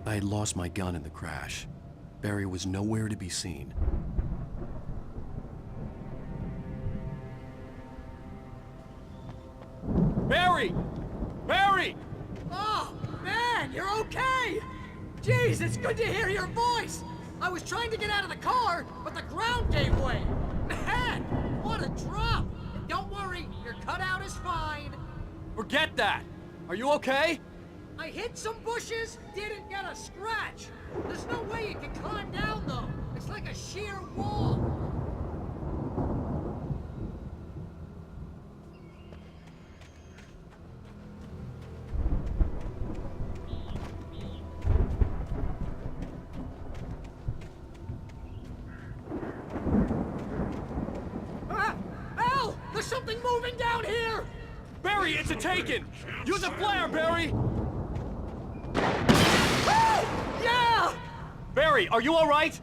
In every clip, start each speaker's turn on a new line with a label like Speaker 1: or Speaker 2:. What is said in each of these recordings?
Speaker 1: I had lost my gun in the crash. Barry was nowhere to be seen.
Speaker 2: Barry! Barry!
Speaker 3: Oh, man, you're okay! Jeez, it's good to hear your voice! I was trying to get out of the car, but the ground gave way! Man, what a drop! And don't worry, your cutout is fine.
Speaker 2: Forget that! Are you okay?
Speaker 3: I hit some bushes, didn't get a scratch. There's no way you can climb down, though. It's like a sheer wall. Al! There's something moving down here!
Speaker 2: Barry, it's a taken! Use a flare, Barry!
Speaker 3: Yeah!
Speaker 2: Barry, are you alright?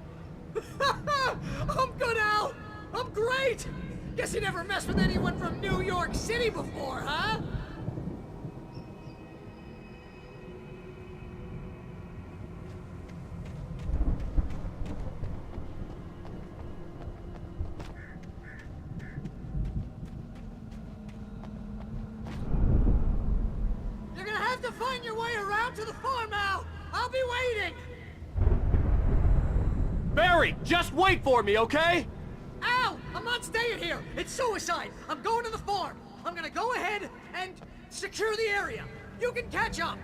Speaker 3: I'm good, Al! I'm great! Guess you never messed with anyone from New York City before, huh? You're gonna have to find your way around to the farm, Al! I'll be waiting!
Speaker 2: Barry, just wait for me, okay?
Speaker 3: Al! I'm not staying here! It's suicide! I'm going to the farm! I'm gonna go ahead and secure the area! You can catch up!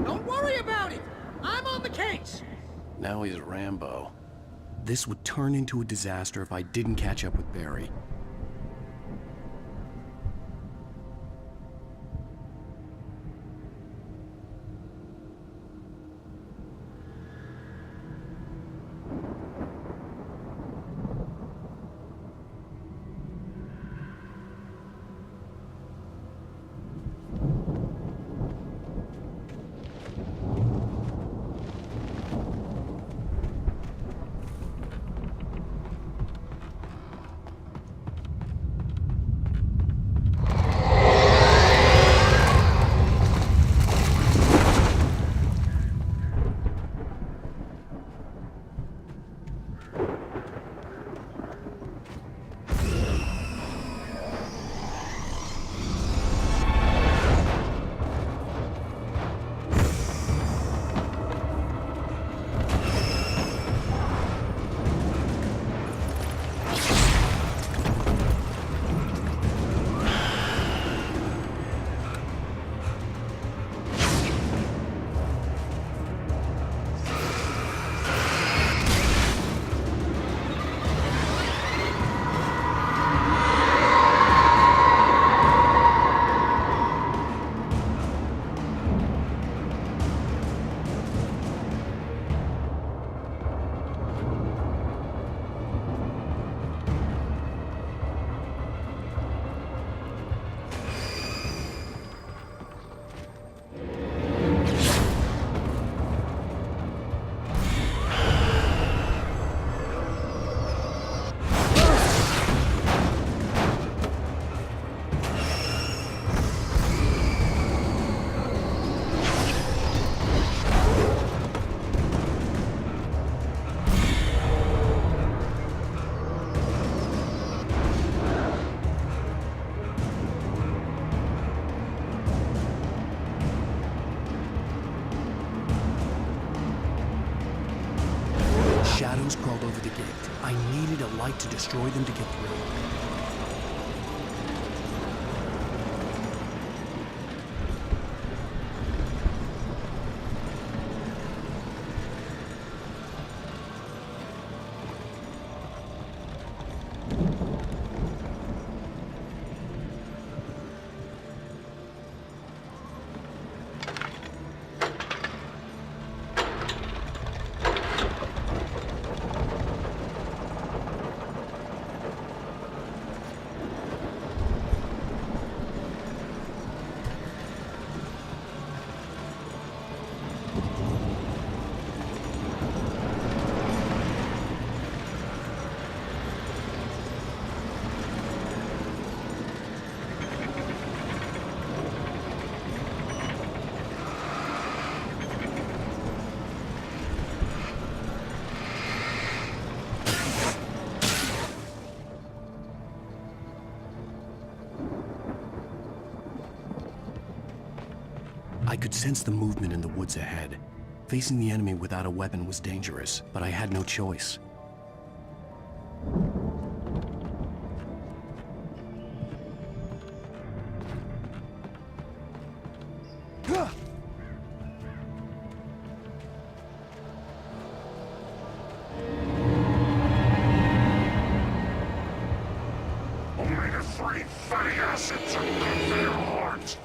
Speaker 3: Don't worry about it! I'm on the case!
Speaker 1: Now he's Rambo. This would turn into a disaster if I didn't catch up with Barry. Shadows crawled over the gate. I needed a light to destroy them to get through. I could sense the movement in the woods ahead. Facing the enemy without a weapon was dangerous, but I had no choice.
Speaker 4: Omega-3 fatty acids are good for your heart.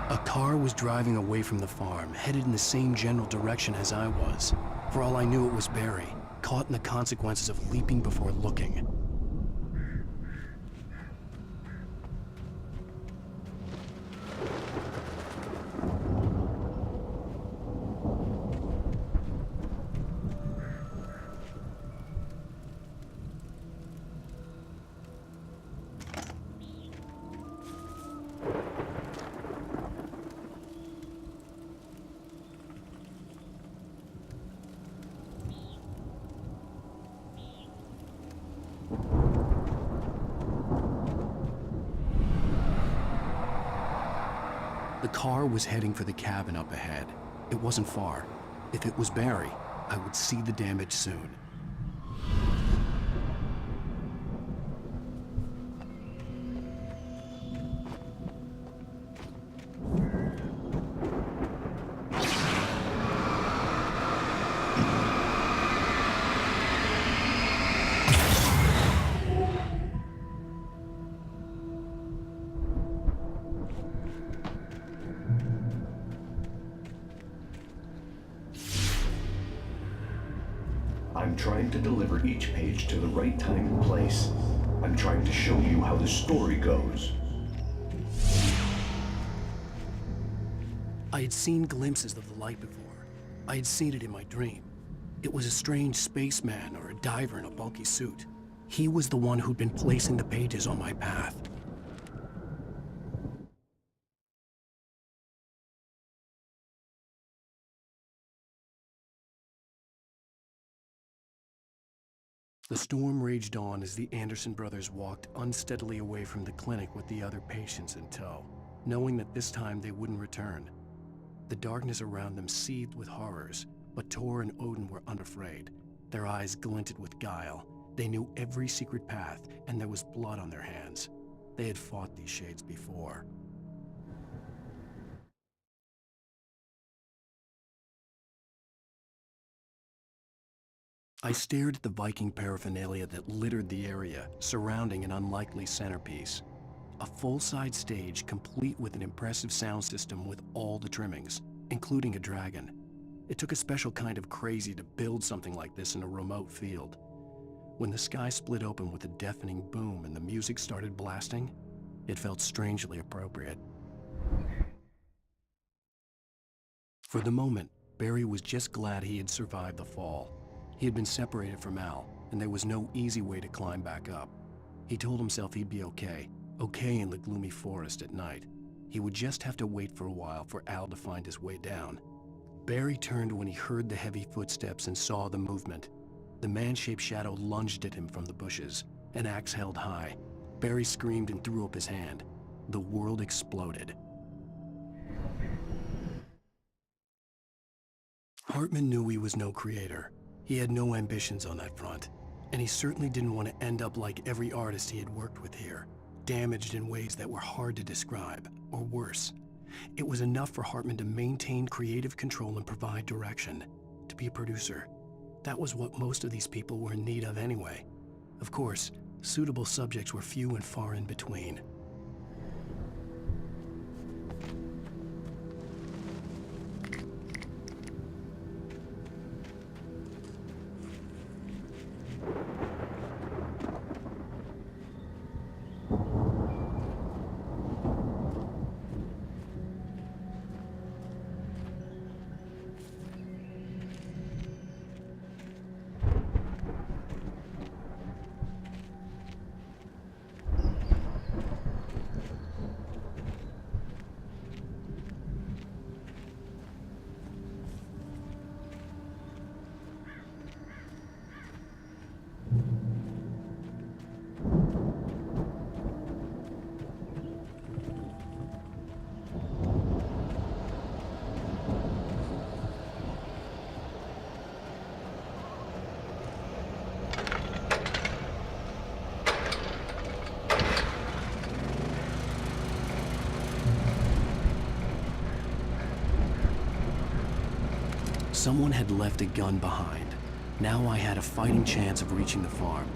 Speaker 1: A car was driving away from the farm, headed in the same general direction as I was. For all I knew, it was Barry, caught in the consequences of leaping before looking. The car was heading for the cabin up ahead. It wasn't far. If it was Barry, I would see the damage soon.
Speaker 5: I'm trying to deliver each page to the right time and place. I'm trying to show you how the story goes.
Speaker 1: I had seen glimpses of the light before. I had seen it in my dream. It was a strange spaceman or a diver in a bulky suit. He was the one who'd been placing the pages on my path. The storm raged on as the Anderson brothers walked unsteadily away from the clinic with the other patients in tow, knowing that this time they wouldn't return. The darkness around them seethed with horrors, but Tor and Odin were unafraid. Their eyes glinted with guile. They knew every secret path, and there was blood on their hands. They had fought these shades before. I stared at the Viking paraphernalia that littered the area, surrounding an unlikely centerpiece. A full-size stage complete with an impressive sound system with all the trimmings, including a dragon. It took a special kind of crazy to build something like this in a remote field. When the sky split open with a deafening boom and the music started blasting, it felt strangely appropriate. For the moment, Barry was just glad he had survived the fall. He had been separated from Al, and there was no easy way to climb back up. He told himself he'd be okay in the gloomy forest at night. He would just have to wait for a while for Al to find his way down. Barry turned when he heard the heavy footsteps and saw the movement. The man-shaped shadow lunged at him from the bushes, an axe held high. Barry screamed and threw up his hand. The world exploded. Hartman knew he was no creator. He had no ambitions on that front, and he certainly didn't want to end up like every artist he had worked with here. damaged in ways that were hard to describe, or worse. It was enough for Hartman to maintain creative control and provide direction, to be a producer. That was what most of these people were in need of anyway. Of course, suitable subjects were few and far in between. Someone had left a gun behind. Now I had a fighting chance of reaching the farm.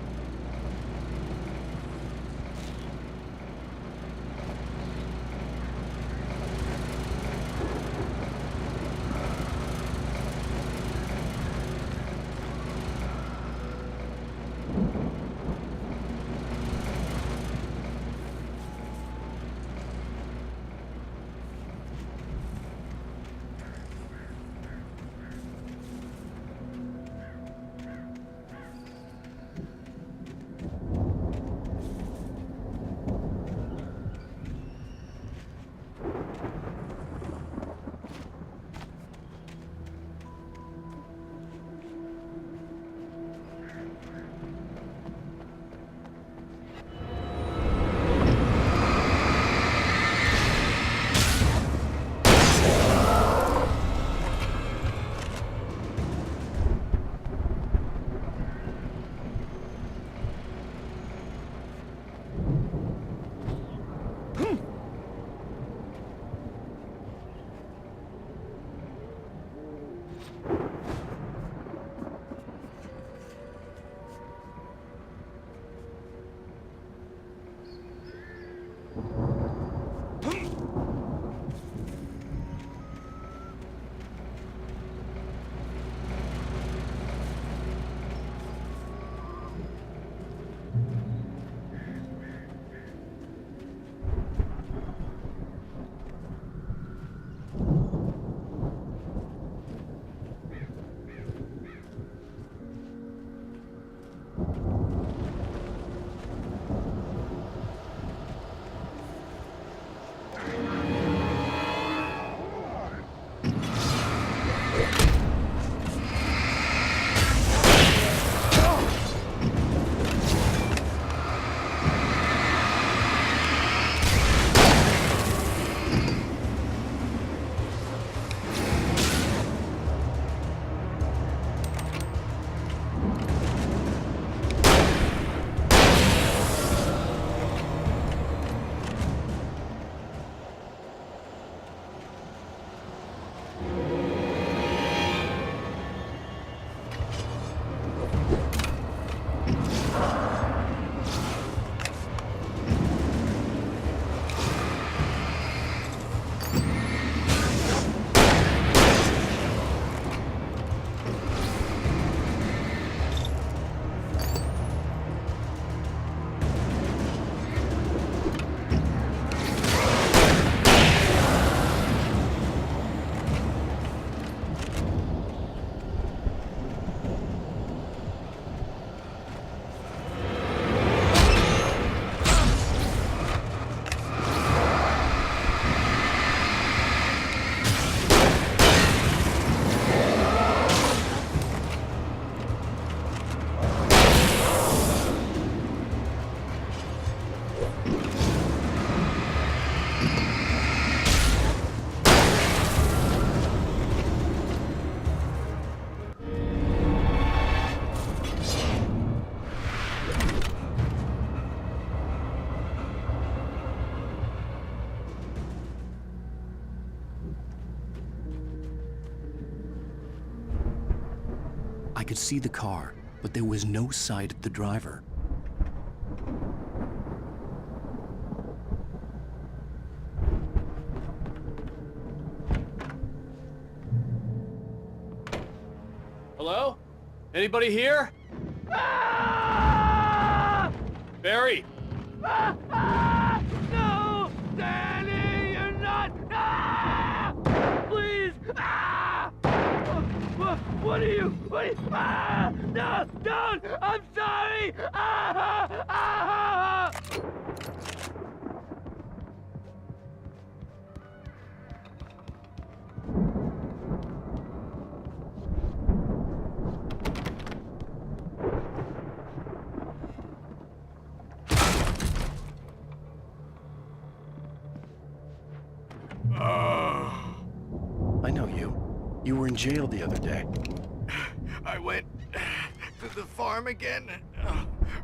Speaker 1: could see the car, but there was no sight of the driver.
Speaker 2: Hello? Anybody here? Barry!
Speaker 6: No! Danny, you're not! Please! What are you? No! Don't! I'm sorry!
Speaker 1: I know you. You were in jail the other day.
Speaker 7: I went to the farm again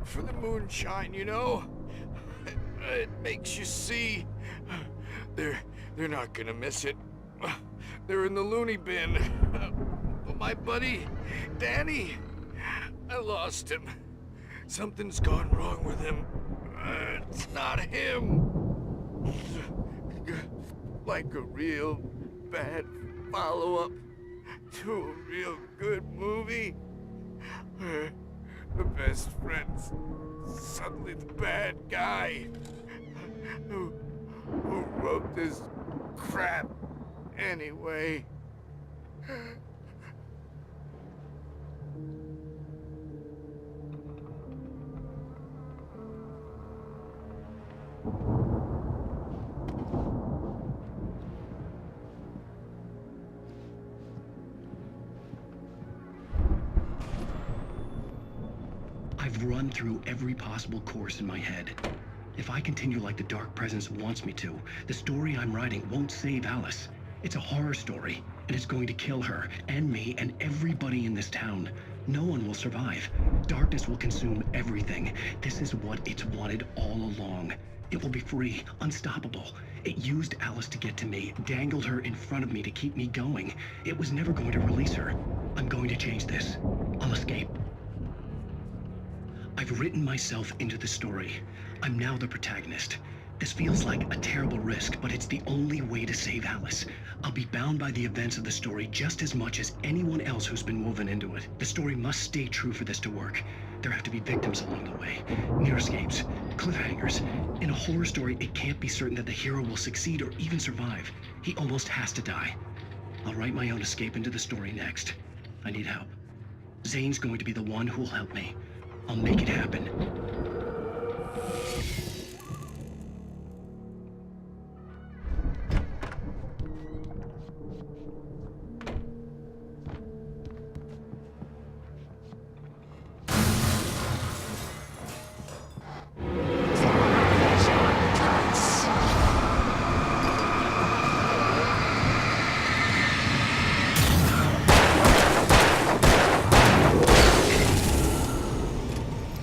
Speaker 7: for the moonshine, you know? It makes you see. They're not gonna miss it. They're in the loony bin. But my buddy, Danny, I lost him. Something's gone wrong with him. It's not him. Like a real bad follow-up to a real good movie where the best friend's suddenly the bad guy who wrote this crap anyway.
Speaker 1: I've run through every possible course in my head. If I continue like the Dark Presence wants me to, the story I'm writing won't save Alice. It's a horror story, and it's going to kill her, and me, and everybody in this town. No one will survive. Darkness will consume everything. This is what it's wanted all along. It will be free, unstoppable. It used Alice to get to me, dangled her in front of me to keep me going. It was never going to release her. I'm going to change this. I'll escape. I've written myself into the story. I'm now the protagonist. This feels like a terrible risk, but it's the only way to save Alice. I'll be bound by the events of the story just as much as anyone else who's been woven into it. The story must stay true for this to work. There have to be victims along the way, near escapes, cliffhangers. In a horror story, it can't be certain that the hero will succeed or even survive. He almost has to die. I'll write my own escape into the story next. I need help. Zane's going to be the one who will help me. I'll make it happen.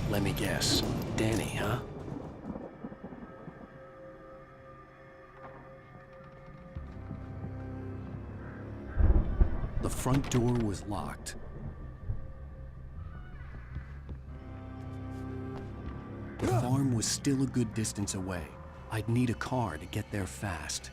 Speaker 1: Let me guess. Danny, huh? The front door was locked. The farm was still a good distance away. I'd need a car to get there fast.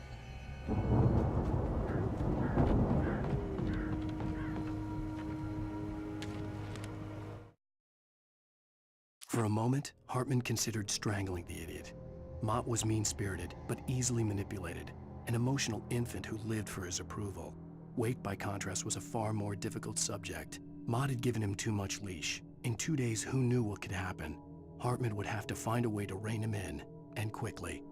Speaker 1: For a moment, Hartman considered strangling the idiot. Mott was mean-spirited, but easily manipulated, an emotional infant who lived for his approval. Wake, by contrast, was a far more difficult subject. Mott had given him too much leash. In 2 days, who knew what could happen? Hartman would have to find a way to rein him in, and quickly.